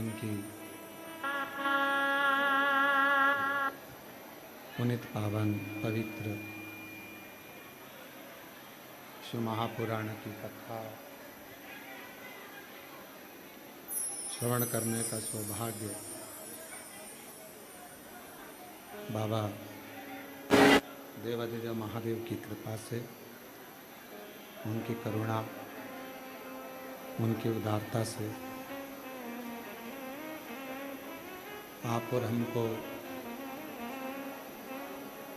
जिनकी पुनित पावन पवित्र शिव महापुराण की कथा श्रवण करने का सौभाग्य बाबा देवाधिदेव महादेव की कृपा से, उनकी करुणा, उनकी उदारता से आप और हमको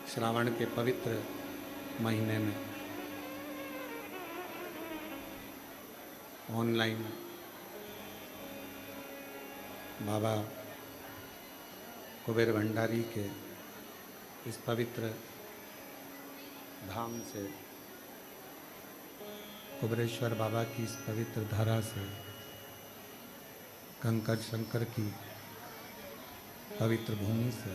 श्रावण के पवित्र महीने में ऑनलाइन बाबा कुबेर भंडारी के इस पवित्र धाम से, कुबेरेश्वर बाबा की इस पवित्र धारा से, कंकर शंकर की पवित्र भूमि से,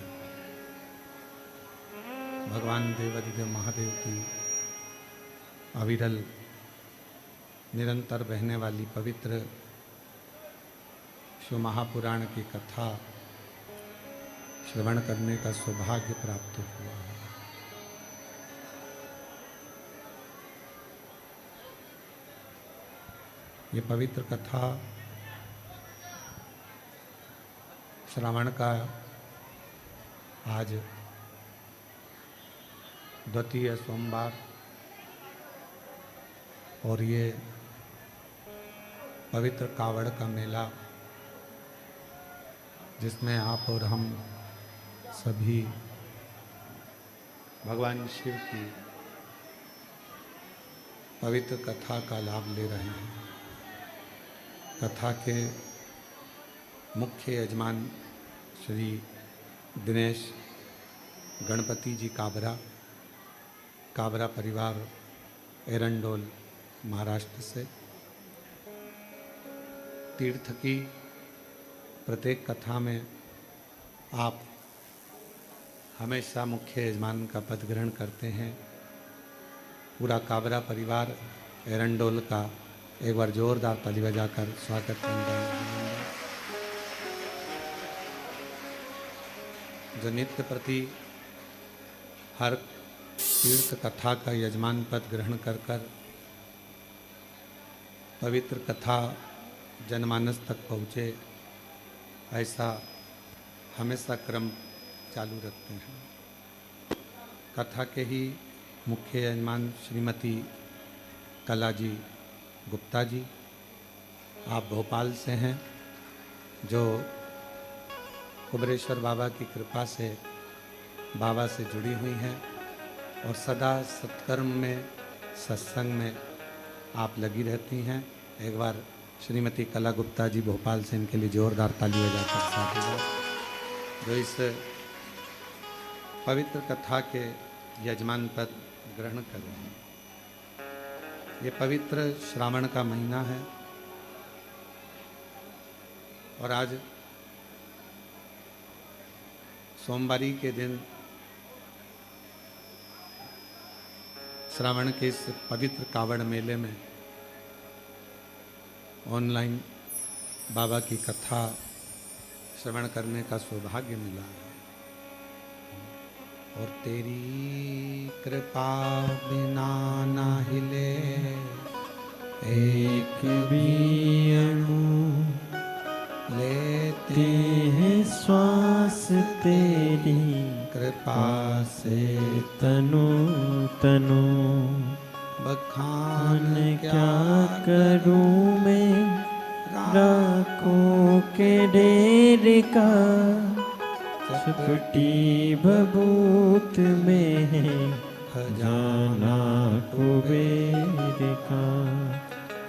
भगवान देवाधिदेव महादेव की अविरल निरंतर बहने वाली पवित्र शिव महापुराण की कथा श्रवण करने का सौभाग्य प्राप्त हुआ है। ये पवित्र कथा श्रावण का आज द्वितीय सोमवार और ये पवित्र कावड़ का मेला, जिसमें आप और हम सभी भगवान शिव की पवित्र कथा का लाभ ले रहे हैं। कथा के मुख्य यजमान श्री दिनेश गणपति जी काबरा परिवार एरंडोल महाराष्ट्र से, तीर्थ की प्रत्येक कथा में आप हमेशा मुख्य यजमान का पद ग्रहण करते हैं। पूरा काबरा परिवार एरंडोल का एक बार जोरदार ताली बजाकर स्वागत करते हैं। जो नित्य प्रति हर तीर्थ कथा का यजमान पद ग्रहण कर पवित्र कथा जनमानस तक पहुँचे, ऐसा हमेशा क्रम चालू रखते हैं। कथा के ही मुख्य यजमान श्रीमती कलाजी गुप्ता जी, आप भोपाल से हैं, जो कुबेरेश्वर बाबा की कृपा से बाबा से जुड़ी हुई हैं और सदा सत्कर्म में, सत्संग में आप लगी रहती हैं। एक बार श्रीमती कला गुप्ता जी भोपाल से, इनके लिए जोरदार ताली बजाकर साथ, जो इस पवित्र कथा के यजमान पद ग्रहण कर रहे हैं। ये पवित्र श्रावण का महीना है और आज सोमवारी के दिन श्रावण के इस पवित्र कावड़ मेले में ऑनलाइन बाबा की कथा श्रवण करने का सौभाग्य मिला है। और तेरी कृपा बिना ना हिले एक भी अणु, लेते हैं श्वास तेरी कृपा से तनु तनु। बखान क्या करूं मैं राखों के ढेर का, चपटी भभूत में है खजाना कुबेर का।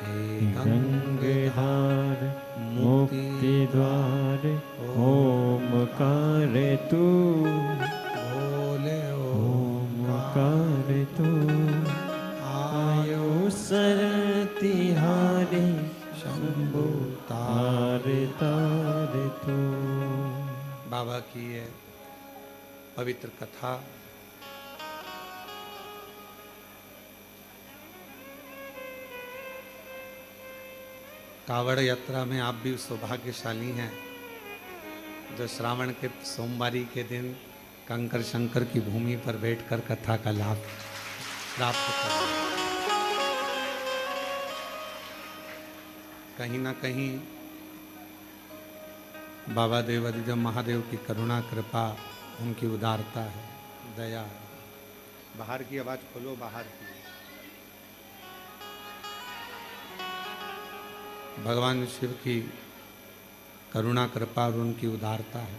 हे गंगाधार मुक्ति द्वार ओमकार तू, बोले ओमकार तू। आयो शरण तिहारे शंभु तार तार तू। बाबा की ये पवित्र कथा कावड़ यात्रा में आप भी सौभाग्यशाली हैं जो श्रावण के सोमवारी के दिन कंकर शंकर की भूमि पर बैठकर कथा का लाभ प्राप्त कर, कहीं ना कहीं बाबा देवादिदेव महादेव की करुणा कृपा, उनकी उदारता है, दया है। बाहर की आवाज खोलो, बाहर की। भगवान शिव की करुणा कृपा और उनकी उदारता है।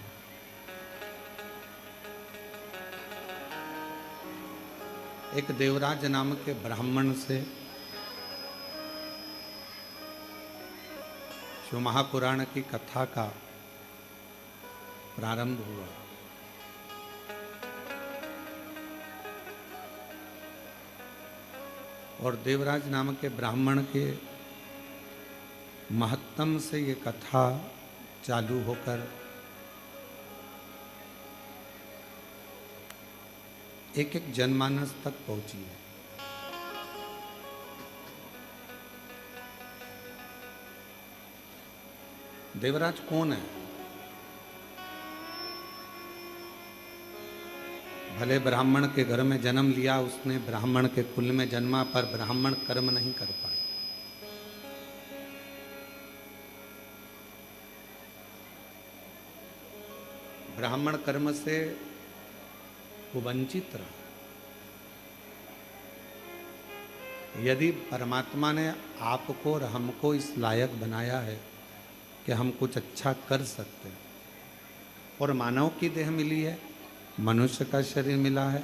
एक देवराज नाम के ब्राह्मण से शिव महापुराण की कथा का प्रारंभ हुआ। और देवराज नाम के ब्राह्मण के महत्तम से ये कथा चालू होकर एक एक जनमानस तक पहुंची है। देवराज कौन है? भले ब्राह्मण के घर में जन्म लिया उसने, ब्राह्मण के कुल में जन्मा, पर ब्राह्मण कर्म नहीं कर पाए। ब्राह्मण कर्म से वो वंचित रहा। यदि परमात्मा ने आपको और हमको इस लायक बनाया है कि हम कुछ अच्छा कर सकते हैं, और मानव की देह मिली है, मनुष्य का शरीर मिला है,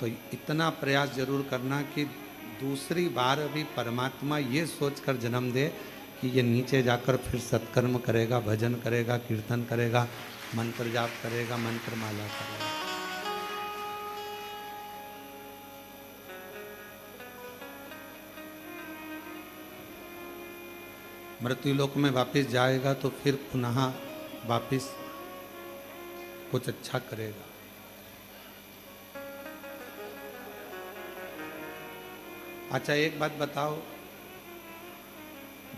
तो इतना प्रयास जरूर करना कि दूसरी बार भी परमात्मा ये सोचकर जन्म दे कि ये नीचे जाकर फिर सत्कर्म करेगा, भजन करेगा, कीर्तन करेगा, मंत्र जाप करेगा, मंत्र माला करेगा। मृत्युलोक में वापस जाएगा तो फिर पुनः वापस कुछ अच्छा करेगा। अच्छा, एक बात बताओ,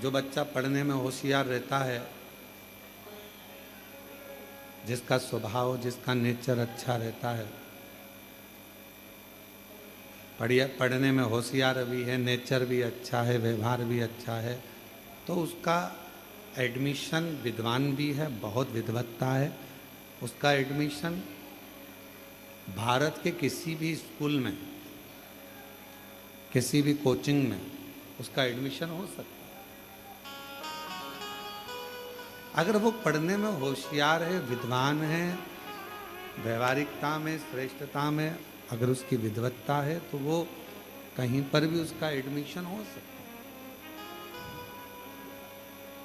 जो बच्चा पढ़ने में होशियार रहता है, जिसका स्वभाव, जिसका नेचर अच्छा रहता है, पढ़ने में होशियार भी है, नेचर भी अच्छा है, व्यवहार भी अच्छा है, तो उसका एडमिशन, विद्वान भी है, बहुत विद्वत्ता है, उसका एडमिशन भारत के किसी भी स्कूल में, किसी भी कोचिंग में उसका एडमिशन हो सकता है। अगर वो पढ़ने में होशियार है, विद्वान है, व्यवहारिकता में, श्रेष्ठता में अगर उसकी विद्वत्ता है, तो वो कहीं पर भी उसका एडमिशन हो सकता है।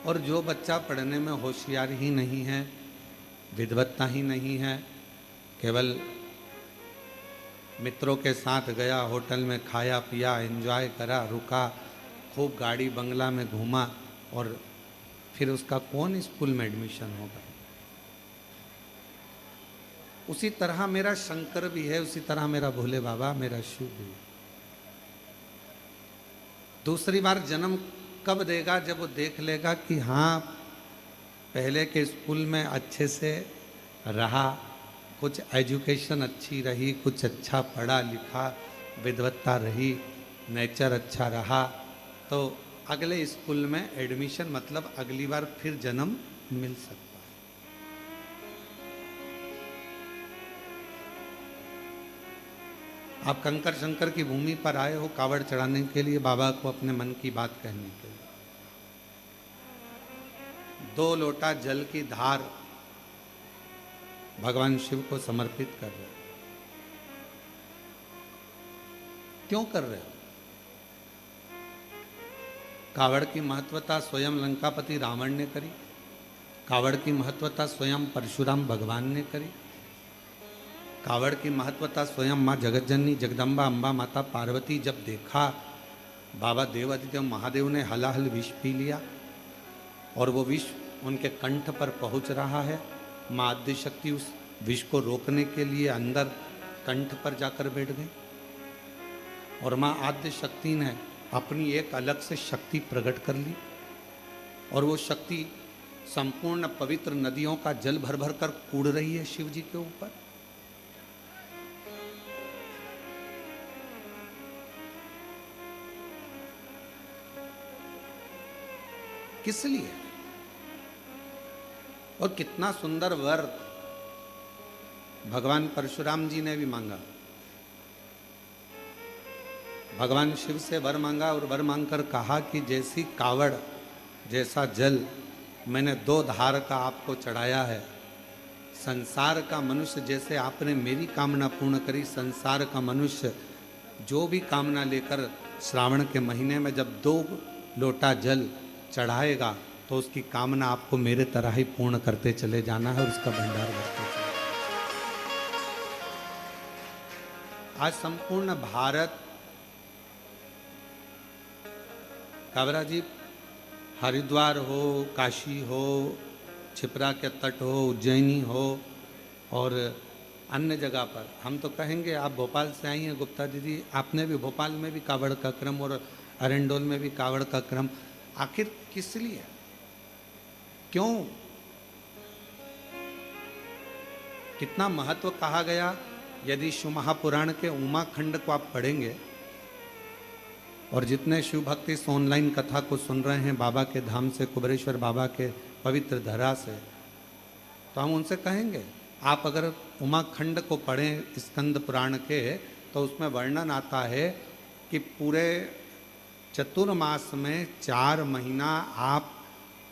और जो बच्चा पढ़ने में होशियार ही नहीं है, विद्वत्ता ही नहीं है, केवल मित्रों के साथ गया, होटल में खाया पिया, एंजॉय करा, रुका, खूब गाड़ी बंगला में घूमा, और फिर उसका कौन स्कूल में एडमिशन होगा? उसी तरह मेरा शंकर भी है, उसी तरह मेरा भोले बाबा, मेरा शिव भी है। दूसरी बार जन्म कब देगा? जब वो देख लेगा कि हाँ, पहले के स्कूल में अच्छे से रहा, कुछ एजुकेशन अच्छी रही, कुछ अच्छा पढ़ा लिखा, विद्वत्ता रही, नेचर अच्छा रहा, तो अगले स्कूल में एडमिशन, मतलब अगली बार फिर जन्म मिल सकता है। आप कंकर शंकर की भूमि पर आए हो कावड़ चढ़ाने के लिए, बाबा को अपने मन की बात कहने के लिए। 2 लोटा जल की धार भगवान शिव को समर्पित कर रहे हो। क्यों कर रहे हो? कावड़ की महत्वता स्वयं लंकापति रावण ने करी, कावड़ की महत्वता स्वयं परशुराम भगवान ने करी, कावड़ की महत्वता स्वयं माँ जगतजननी जगदम्बा अम्बा माता पार्वती जब देखा बाबा देवादिदेव महादेव ने हलाहल विष पी लिया और वो विष उनके कंठ पर पहुंच रहा है, माँ आद्य शक्ति उस विष को रोकने के लिए अंदर कंठ पर जाकर बैठ गई और माँ आद्य शक्ति ने अपनी एक अलग से शक्ति प्रकट कर ली और वो शक्ति संपूर्ण पवित्र नदियों का जल भर भर कर कूड़ रही है शिव जी के ऊपर। किस लिए? और कितना सुंदर वर भगवान परशुराम जी ने भी मांगा। भगवान शिव से वर मांगा और वर मांगकर कहा कि जैसी कावड़, जैसा जल मैंने 2 धार का आपको चढ़ाया है, संसार का मनुष्य जैसे आपने मेरी कामना पूर्ण करी, संसार का मनुष्य जो भी कामना लेकर श्रावण के महीने में जब 2 लोटा जल चढ़ाएगा तो उसकी कामना आपको मेरे तरह ही पूर्ण करते चले जाना है और उसका भंडार भरते चले। आज संपूर्ण भारत, काबरा जी, हरिद्वार हो, काशी हो, छिपरा के तट हो, उज्जैनी हो और अन्य जगह पर, हम तो कहेंगे, आप भोपाल से आई हैं गुप्ता दीदी, आपने भी भोपाल में भी कावड़ का क्रम और अरेंडोल में भी कावड़ का क्रम, आखिर किस लिए, क्यों, कितना महत्व कहा गया? यदि शिव महापुराण के उमा खंड को आप पढ़ेंगे और जितने शिव भक्त इस ऑनलाइन कथा को सुन रहे हैं बाबा के धाम से, कुबेरेश्वर बाबा के पवित्र धरा से, तो हम उनसे कहेंगे आप अगर उमा खंड को पढ़ें स्कंद पुराण के, तो उसमें वर्णन आता है कि पूरे चतुर्मास में 4 महीना आप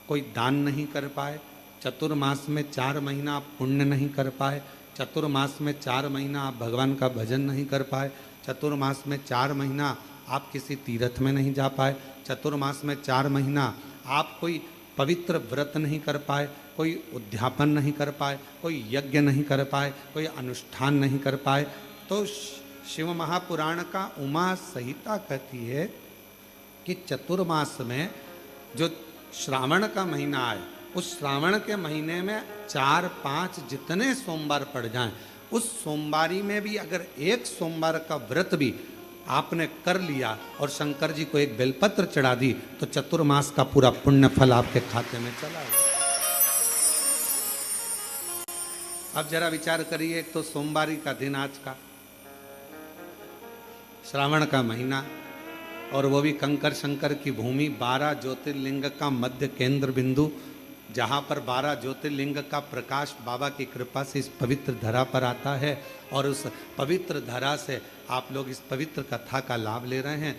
कोई दान नहीं कर पाए, चतुर्मास में 4 महीना आप पुण्य नहीं कर पाए, चतुर्मास में 4 महीना आप भगवान का भजन नहीं कर पाए, चतुर्मास में 4 महीना आप किसी तीर्थ में नहीं जा पाए, चतुर्मास में 4 महीना आप कोई पवित्र व्रत नहीं कर पाए, कोई उद्यापन नहीं कर पाए, कोई यज्ञ नहीं कर पाए, कोई अनुष्ठान नहीं कर पाए। तो शिव महापुराण का उमा संहिता कहती है कि चतुर्मास में जो श्रावण का महीना आए, उस श्रावण के महीने में 4-5 जितने सोमवार पड़ जाएं, उस सोमवारी में भी अगर एक सोमवार का व्रत भी आपने कर लिया और शंकर जी को एक बेलपत्र चढ़ा दी, तो चतुर्मास का पूरा पुण्य फल आपके खाते में चला गया। अब जरा विचार करिए, एक तो सोमवारी का दिन आज का, श्रावण का महीना, और वो भी कंकर शंकर की भूमि, 12 ज्योतिर्लिंग का मध्य केंद्र बिंदु, जहाँ पर 12 ज्योतिर्लिंग का प्रकाश बाबा की कृपा से इस पवित्र धरा पर आता है, और उस पवित्र धरा से आप लोग इस पवित्र कथा का लाभ ले रहे हैं।